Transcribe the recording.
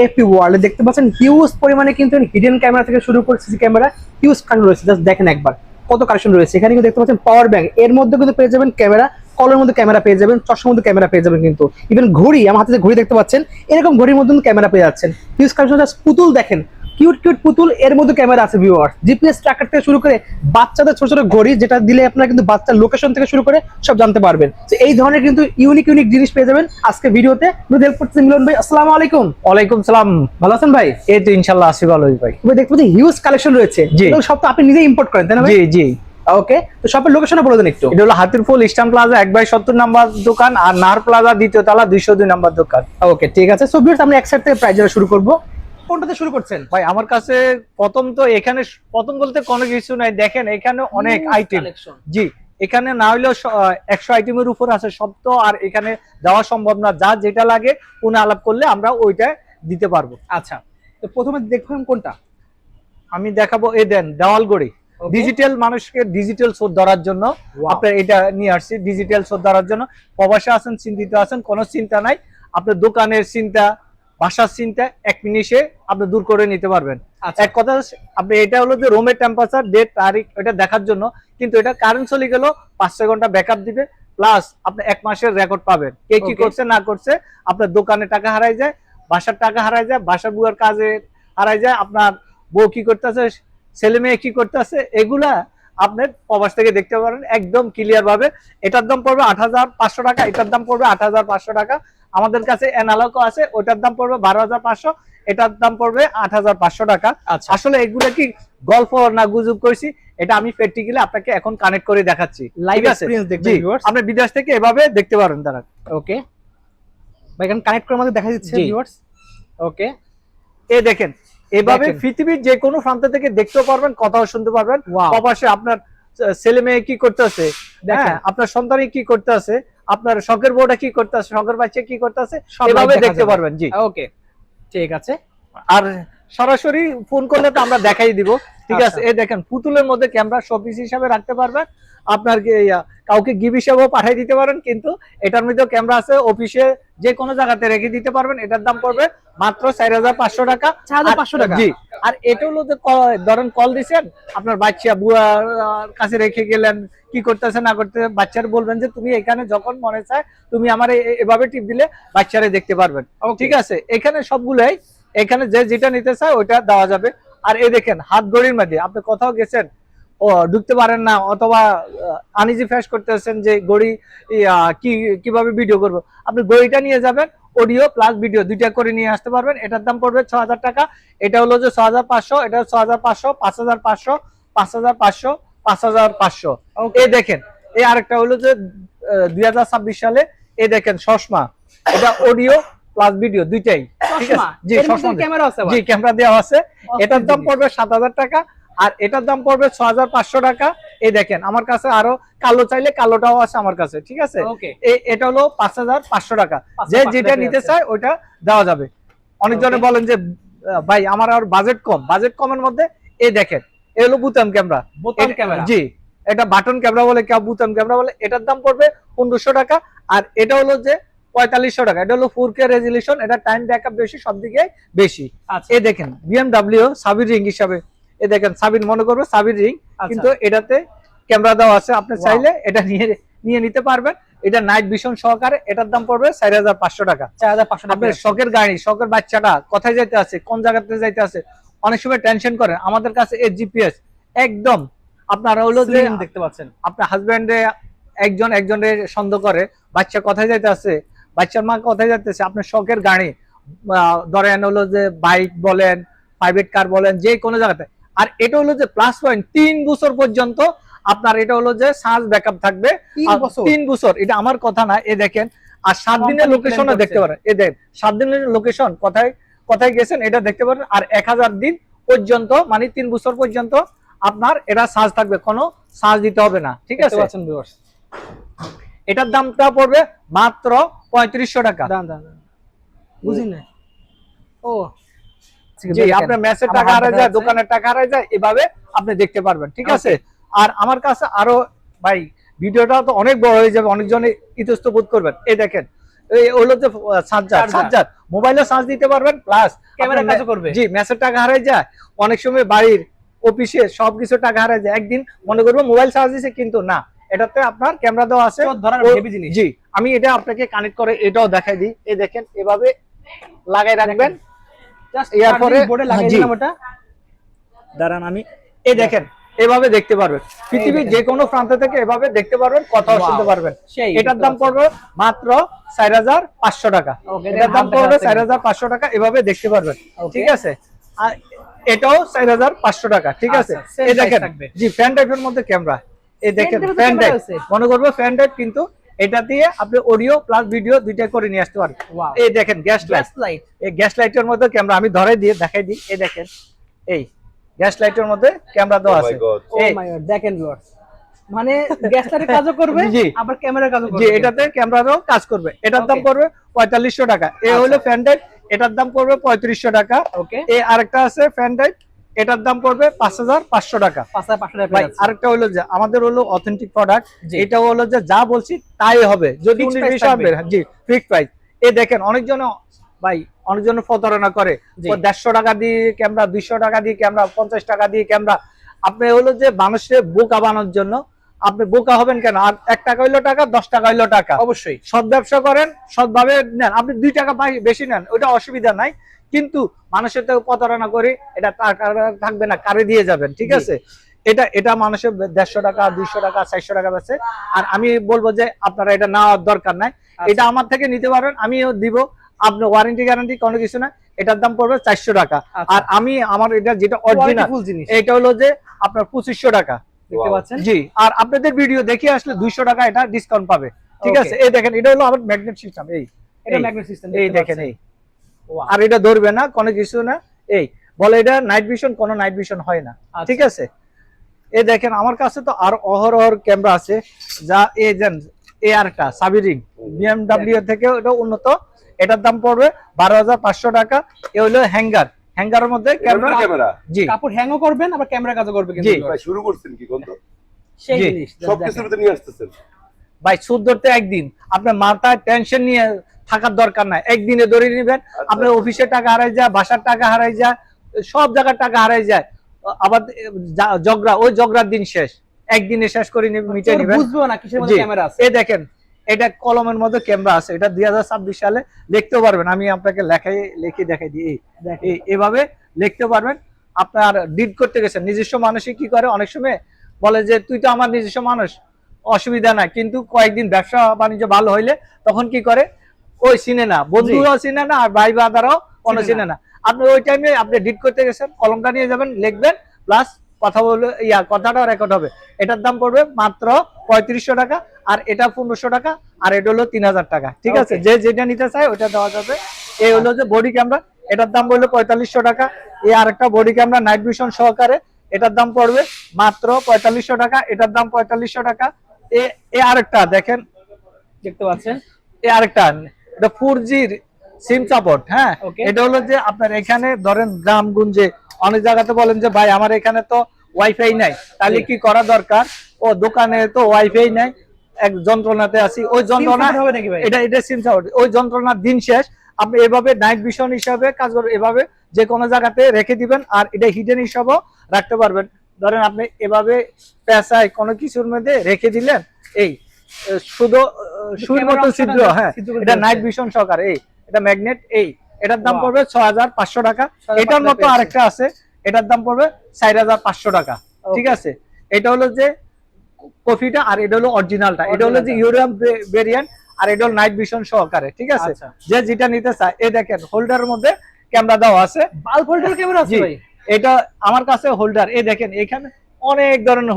AP ওয়ার্ল্ডে দেখতে পাচ্ছেন হিউজ পরিমাণে কিন্তু হিডেন ক্যামেরা থেকে শুরু করে সিসি ক্যামেরা হিউজ কালেকশন রয়েছে। জাস্ট দেখেন একবার কত কালেকশন রয়েছে। এখানে কিন্তু দেখতে পাচ্ছেন পাওয়ার ব্যাংক, এর মধ্যে কিন্তু পেয়ে যাবেন ক্যামেরা, কলের মধ্যে ক্যামেরা পেয়ে যাবেন, চশমার মধ্যে ক্যামেরা পেয়ে যাবেন, কিন্তু ইভেন ঘড়ি, আমার হাতে যে ঘড়ি দেখতে পাচ্ছেন এরকম ঘড়ির মধ্যে ক্যামেরা পেয়ে যাচ্ছেন। Huge collection. জাস্ট পুতুল দেখেন, কিউট কিউট পুতুল, এর মধ্যে ক্যামেরা আছে ভিউয়ার্স। জিপিএস ট্র্যাকার থেকে শুরু করে বাচ্চাদের ছোট ছোট ঘড়ি, যেটা দিলে আপনারা কিন্তু বাচ্চার লোকেশন থেকে শুরু করে সব জানতে পারবেন। তো এই ধরনের কিন্তু ইউনিক ইউনিক জিনিস পেয়ে যাবেন আজকে ভিডিওতে। হেল্প করতেছেন মিলন ভাই, আসসালামু আলাইকুম। ওয়ালাইকুম সালাম। ভালো আছেন ভাই? এই তো ইনশাআল্লাহ আছি ভালোই ভাই। ভাই দেখতে পাচ্ছি হিউজ কালেকশন রয়েছে, জি। এগুলো সব তো আপনি নিজে ইম্পোর্ট করেন তাই না ভাই? জি জি। ওকে, তো শপের লোকেশনটা বলে দেন একটু। এটা হলো হাতিরপুল ইস্টার্ন প্লাজা 1/70 নাম্বার দোকান, আর নাহার প্লাজা দ্বিতীয় তলা 202 নাম্বার দোকান। ওকে ঠিক আছে। সো ভিউয়ার্স, আমরা এক সাইড থেকে প্রাইস জানা শুরু করব। কোনটাতে শুরু করছেন? ভাই আমার কাছে প্রথম তো এখানে প্রথম বলতে কোনো কিছু নাই, দেখেন এখানে অনেক আইটেম। জি, এখানে না হইলেও 100 আইটেমের উপর আছে সব, তো আর এখানে দেওয়া সম্ভব না। যা যেটা লাগে পুনঃ আলাপ করলে আমরা ওইটা দিতে পারবো। আচ্ছা, তো প্রথমে দেখবেন কোনটা? আমি দেখাবো, এই দেন দেওয়াল গড়ি ডিজিটাল, মানুষকে ডিজিটাল শোধ ধরার জন্য আপনার এটা নিয়ে আসছি। ডিজিটাল শোধ ধরার জন্য প্রবাসে আছেন, চিন্তিত আছেন, কোনো চিন্তা নাই। আপনার দোকানের চিন্তা, বাসার চিন্তা এক মিনিটে আপনি দূর করে নিতে পারবেন। এক কথা, আপনি এটা হলো যে রুমের টেম্পারেচার, ডেট, তারিখ এটা দেখার জন্য, কিন্তু এটা কারেন্ট চলে গেল 5-6 ঘন্টা ব্যাকআপ দিবে, প্লাস আপনি 1 মাসের রেকর্ড পাবেন। কে কি করছে না করছে, আপনার দোকানে টাকা হারাই যায়, বাসার টাকা হারাই যায়, বাসার বুয়ার কাজে হারাই যায়, আপনার বউ কি করতেছে, ছেলে মেয়ে কি করতেছে, এগুলা আপনি প্রবাস থেকে দেখতে পারেন একদম ক্লিয়ার ভাবে। এটার দাম পড়বে 8,500 টাকা, এটার দাম পড়বে 8,500 টাকা। আমাদের কাছে অ্যানালগও আছে, ওটার দাম পড়বে 12,500, এটার দাম পড়বে 8,500 টাকা। আসলে এগুলো কি গল্প না গুজব করছি, এটা আমি প্র্যাকটিক্যালি আপনাকে এখন কানেক্ট করে দেখাচ্ছি। লাইভ এক্সপেরিয়েন্স দেখবেন ভিউয়ার্স। আপনি বিদেশ থেকে এভাবে দেখতে পারেন তারা। ওকে ভাই, এখানে কানেক্ট করে আমাদের দেখা দিচ্ছে ভিউয়ার্স। ওকে, এই দেখেন এভাবে পৃথিবীর যে কোনো প্রান্ত থেকে দেখতেও পারবেন, কথাও শুনতে পারবেন। প্রবাসে আপনার ছেলে মেয়ে কি করতেছে, দেখেন আপনার সন্তান কি করতেছে, আপনার শখের বউটা কি করতেছে, শখের বাচ্চা কি করতেছে, এভাবে দেখতে পারবেন। জি ওকে ঠিক আছে। আর সরাসরি ফোন করলে তো আমরা দেখাই দিব, ঠিক আছে। এই দেখেন পুতুলের মধ্যে ক্যামেরা শোপিস হিসাবে রাখতে পারবেন, আপনার কাউকে গিফট হিসেবেও পাঠিয়ে দিতে পারেন, কিন্তু এটার মধ্যেও ক্যামেরা আছে, অফিসে যে কোনো জায়গাতে রেখে দিতে পারবেন। এটার দাম পড়বে মাত্র 4,500 টাকা। 4,500 টাকা? জি। আর এটা হলো যে ধরেন কল দিচ্ছেন, আপনার বাচ্চা বুয়ার কাছে রেখে গেলেন, কি করতেছে না করতেছে, বাচ্চার বলবেন যে তুমি এখানে যখন মনে চায় তুমি আমার এভাবে টিপ দিলে বাচ্চারে দেখতে পারবেন, ঠিক আছে। এখানে সবগুলাই, এখানে যে যেটা নিতে চায় ওইটা দেওয়া যাবে। আর এই দেখেন হাত ঘড়ির মধ্যে আপনি কোথাও গেছেন, ও ঢুকতে পারেন না, অথবা আনইজি ফেস করতেছেন যে ঘড়ি কিভাবে ভিডিও করবো, আপনি ঘড়িটা নিয়ে যাবেন, অডিও প্লাস ভিডিও দুইটা করে নিয়ে আসতে পারবেন। এটার দাম পড়বে 6,000 টাকা। এটা হলো যে 6,500, এটা 6,500, 5,500, 5,500, 5,500। এই দেখেন এই আরেকটা হলো যে 2026 সালে, এই দেখেন চশমা, এটা অডিও প্লাস ভিডিও দুইটাই, ঠিক আছে। জি, ক্যামেরা আছে, জি ক্যামেরা দেওয়া আছে। এটার দাম পড়বে 7,000 টাকা, আর এটার দাম পড়বে 6,500 টাকা। এই দেখেন আমার কাছে আরো কালো চাইলে কালোটাও আছে আমার কাছে, ঠিক আছে। এটা হলো 5,500 টাকা। যে যেটা নিতে চায় ওইটা দেওয়া যাবে। অনেকজনে বলেন যে ভাই আমার আর বাজেট কম, বাজেট কমের মধ্যে এই দেখেন এই হলো বুতাম ক্যামেরা। বোতাম ক্যামেরা, জি, এটা বাটন ক্যামেরা বলে, কেউ বুতাম ক্যামেরা বলে। এটার দাম পড়বে 1,500 টাকা। আর এটা হলো যে 4,500 টাকা। এটা হলো 4K রেজলিউশন, এটা টাইম ব্যাকআপ বেশি, সব দিকে বেশি। এই দেখেন BMW সাবির রিং হিসাবে, এই দেখেন সাবির, মনে করবে সাবির রিং, কিন্তু এটাতে ক্যামেরা দেওয়া আছে। আপনি চাইলে এটা নিয়ে নিতে পারবেন। এটা নাইট ভিশন সহকারে। এটার দাম পড়বে 4,500 টাকা। 4,500 টাকা। আপনার শখের গাড়ি, শখের বাচ্চাটা কোথায় যাইতে আছে, কোন জায়গাতে যাইতে আছে, অনেক সময় টেনশন করে, আমাদের কাছে এই জিপিএস একদম আপনারা হলো যে দেখতে পাচ্ছেন, আপনার হাজবেন্ডে একজনের সন্দেহ করে বাচ্চা কোথায় যাইতে আছে, বাচ্চার মা কোথায় যাইতেছে, আপনার শখের গাড়ি ধরেন হলো যে বাইক বলেন, প্রাইভেট কার বলেন, যে কোনো জায়গাতে। আর এটা হলো যে প্লাস পয়েন্ট 3 বছর পর্যন্ত আপনার এটা হলো যে চার্জ ব্যাকআপ থাকবে 3 বছর। এটা আমার কথা না, এ দেখেন। আর 7 দিনের লোকেশনও দেখতে পারেন, এ দেখেন 7 দিনের লোকেশন কোথায় গেছেন এটা দেখতে পারেন। আর 1000 দিন পর্যন্ত, মানে 3 বছর পর্যন্ত আপনার এটা চার্জ থাকবে, কোনো চার্জ দিতে হবে না, ঠিক আছে। এটার দামটা পড়বে মাত্র 3500 টাকা। বুঝি না, ও জি, আপনার মেসের টাকা হারায় যায়, দোকানের টাকা হারায় যায়, এভাবে আপনি দেখতে পারবেন, ঠিক আছে। আর আমার কাছে আরো ভাই ভিডিওটা তো অনেক বড় হয়ে যাবে, অনেকজনে ইতস্ত বোধ করবেন। এই দেখেন এই হলো যে চার্জার, মোবাইলে চার্জ দিতে পারবেন, প্লাস ক্যামেরা কাজও করবে। জি, মেসের টাকা হারাই যায়, অনেক সময় বাড়ির অফিসে সবকিছু টাকা হারাই যায়, একদিন মনে করবো মোবাইল চার্জ দিছে কিন্তু না, এটাতে আপনার ক্যামেরা দেওয়া আছে ধরার হেভি জিনিস। জি, আমি এটা আপনাকে কানেক্ট করে এটাও দেখাই দিই। এই দেখেন এভাবে লাগাই রাখবেন, জাস্ট এরপরে বোর্ডে লাগিয়ে জি। দিলাম ওটা। দাঁড়ান আমি এই দেখেন এভাবে দেখতে পারবেন, পৃথিবীর যে কোনো প্রান্ত থেকে এভাবে দেখতে পারবেন, কথা শুনতে পারবেন। সেই এটার দাম পড়বে মাত্র 4500 টাকা। Okay, এটার দাম দামটা পড়বে কাছে 4500 টাকা, এভাবে দেখতে পারবেন। Okay. ঠিক আছে, আর এটাও 4500 টাকা। ঠিক আছে, আচ্ছা, same এই দেখেন price থাকবে। জি, ফ্যান টাইপের মধ্যে ক্যামেরা, এই দেখেন Fan type এর ফ্যান camera টাইপ, আছে? মনে করবে ফ্যান টাইপ, কিন্তু এটা দিয়ে আপনি অডিও প্লাস ভিডিও দুইটা করে নিয়ে আসতে পারেন। Wow. এই দেখেন গ্যাস লাইট, লাইট। এই গ্যাস লাইটের মধ্যে ক্যামেরা, আমি ধরাই দিয়ে দেখাই দিই। এই দেখেন এই গ্যাস লাইটের মধ্যে ক্যামেরা দেওয়া Oh my আছে। God. ও এই- মাই গড, দেখেন ভিউয়ার্স, মানে গ্যাস লাইটের কাজও করবে, জি। আবার ক্যামেরার কাজও জি, করবে। এটাতে ক্যামেরারও কাজ করবে। এটার দাম Okay. পড়বে 4500 টাকা। এ আচ্ছা। হলো ফ্যান টাইপ, এটার দাম পড়বে 3500 টাকা। ওকে, এই আরেকটা আছে ফ্যান টাইপ, এটার দাম পড়বে 5500 টাকা। 5500 টাকা ভাই পেয়ে যাচ্ছে। আরেকটা হলো যে আমাদের হলো অথেন্টিক প্রোডাক্ট, জি। এটা হলো যে যা বলছি তাই হবে, যদি Fixed 19 price 20 হবে। জি, ফিক্সড প্রাইস। এই দেখেন অনেকজন ভাই অনেকজন প্রতারণা করে, জি। 150 টাকা দিয়ে ক্যামেরা, 200 টাকা দিয়ে ক্যামেরা, 50 টাকা দিয়ে ক্যামেরা। আপনি হলো যে মানুষের বোকা বানানোর জন্য, আপনি বোকা হবেন কেন? আর 1 টাকা হইলো টাকা, 10 টাকা হইলো টাকা। অবশ্যই সৎ ব্যবসা করেন, সৎভাবে নেন, আপনি 2 টাকা বেশি নেন, ওটা অসুবিধা নাই, কিন্তু মানুষের তো প্রতারণা করে এটা থাকবে না, কারে দিয়ে যাবেন। ঠিক জি। আছে, এটা মানুষের 150 টাকা, 200 টাকা, 400 টাকা বেচে। আর আমি বলবো যে আপনারা এটা নেওয়ার দরকার নাই, এটা আমার থেকে নিতে পারেন, আমিও দিব, আপনার ওয়ারেন্টি গ্যারান্টি কোনো কিছু না। এটার দাম পড়বে 400 টাকা। আচ্ছা। আর আমি আমার এটা যেটা অরিজিনাল, ফুল জিনিস এটা হলো যে আপনার 2500 টাকা। দেখতে Wow. পাচ্ছেন। জি, আর আপনাদের ভিডিও দেখে আসলে 200 টাকা এটা ডিসকাউন্ট পাবে। ঠিক Okay. আছে, এই দেখেন এটা হলো আমার ম্যাগনেট সিস্টেম। এটা এই ম্যাগনেট সিস্টেম, এই দেখেন এই, Wow. আর এটা ধরবে না কোনো কিছু না। এই বলে এটা নাইট ভিশন, কোনো নাইট ভিশন হয় না। আচ্ছা। ঠিক আছে, এই দেখেন আমার কাছে তো আর অহরহ ক্যামেরা আছে, যা এই দেন এই আরটা সাবিরিং বিএমডব্লিউ থেকে এটা উন্নত, এটার দাম পড়বে 12500 টাকা। এ হলো হ্যাঙ্গার, হ্যাঙ্গারের মধ্যে ক্যামেরা। ক্যামেরা জি কাপড় হ্যাংও করবেন, আবার ক্যামেরা কাজও করবে কিন্তু জি। viewers। ভাই শুরু করছেন কি কোন তো? সেই জি। জিনিস just সবকিছুর দেখেন। ভিতরে নিয়ে আসতেছেন। ভাই, সুদ ধরতে একদিন, আপনার মাথায় টেনশন নিয়ে থাকার দরকার নাই, একদিনে ধরে নিবেন। আপনার অফিসের টাকা হারাই যায়, বাসার টাকা হারাই যায়, সব জায়গার টাকা হারাই যায়, আবার জগরা, ওই জগরার দিন শেষ, একদিনে শেষ করে মিটে চোর নিবেন। বুঝবেও না কিসের মধ্যে জি, ক্যামেরা আছে। এই দেখেন এটা কলমের মধ্যে ক্যামেরা আছে, এটা 2026 সালে লিখতে পারবেন, আমি আপনাকে লিখে দেখাই দিই। দেখেন। এভাবে লিখতে পারবেন। আপনার ডিড করতে গেছেন, নিজস্ব মানুষই কি করে, অনেক সময় বলে যে তুই তো আমার নিজস্ব মানুষ, অসুবিধা নাই, কিন্তু কয়েকদিন ব্যবসা বাণিজ্য ভালো হইলে তখন কি করে, ওই চিনে না, বন্ধুরাও চিনে না, আর ভাই বাদারাও কোনো চিনে না। আপনি ওই টাইমে আপনি ডিড করতে গেছেন, কলমটা নিয়ে যাবেন, লিখবেন, প্লাস কথা বলে কথাটাও রেকর্ড হবে। এটার দাম পড়বে মাত্র 3500 টাকা, আর এটা 1500 টাকা, আর এটা হলো 3000 টাকা। ঠিক আছে, Okay. যে যেটা নিতে চায় ওটা দেওয়া যাবে। এই হলো যে বডি ক্যামেরা, এটার দাম পড়লো 4500 টাকা। এই আরেকটা বডি ক্যামেরা নাইট ভিশন সহকারে, এটার দাম পড়বে মাত্র 4500 টাকা, এটার দাম 4500 টাকা। এ আরেকটা দেখেন, দেখতে পাচ্ছেন। এই আরেকটা, এটা 4G সিম সাপোর্ট। হ্যাঁ, Okay. এটা হলো যে আপনার এখানে ধরেন গ্রামগঞ্জে অনেক জায়গাতে বলেন যে ভাই আমার এখানে তো ওয়াইফাই নাই, তাহলে জি। কি করা দরকার? ও দোকানে তো ওয়াইফাই নাই, এক যন্ত্রণাতে আছি, ওই যন্ত্রণা Sim support হবে নাকি ভাই? এটা সিম সাপোর্ট, ওই যন্ত্রণার দিন শেষ। আপনি এভাবে নাইট ভিশন হিসাবে কাজ করবেন, এভাবে যে কোনো জায়গাতে রেখে দিবেন, আর এটা হিডেন হিসাবেও রাখতে পারবেন। ধরেন আপনি এভাবে পেঁচায় কোনো কিছুর মধ্যে রেখে দিলেন, এই শুধু সুইর ক্যামেরা মতো অংশটা ছিদ্র। হ্যাঁ, ছিদ্র করে এটা দিয়েছে। নাইট ভিশন সহকারে, এটা ম্যাগনেট। এটার দাম Wow. পড়বে 6500 টাকা। 6500 এটার মতো পেয়েছে। আরেকটা আছে, এটার দাম পড়বে 4500 টাকা। ঠিক আছে, এটা হলো যে কফিটা, আর এটা হলো অরিজিনালটা, এটা হলো যে ইউরোপ ভেরিয়েন্ট, আর এটা হলো নাইট ভিশন সহকারে। ঠিক আছে, আচ্ছা। যে যেটা নিতে চায়, এই দেখেন হোল্ডারের মধ্যে ক্যামেরা দেওয়া আছে। বাল্ব হোল্ডার ক্যামেরা আছে জি, ভাই। এটা আমার কাছে হোল্ডার, এই দেখেন এখানে অনেক ধরনের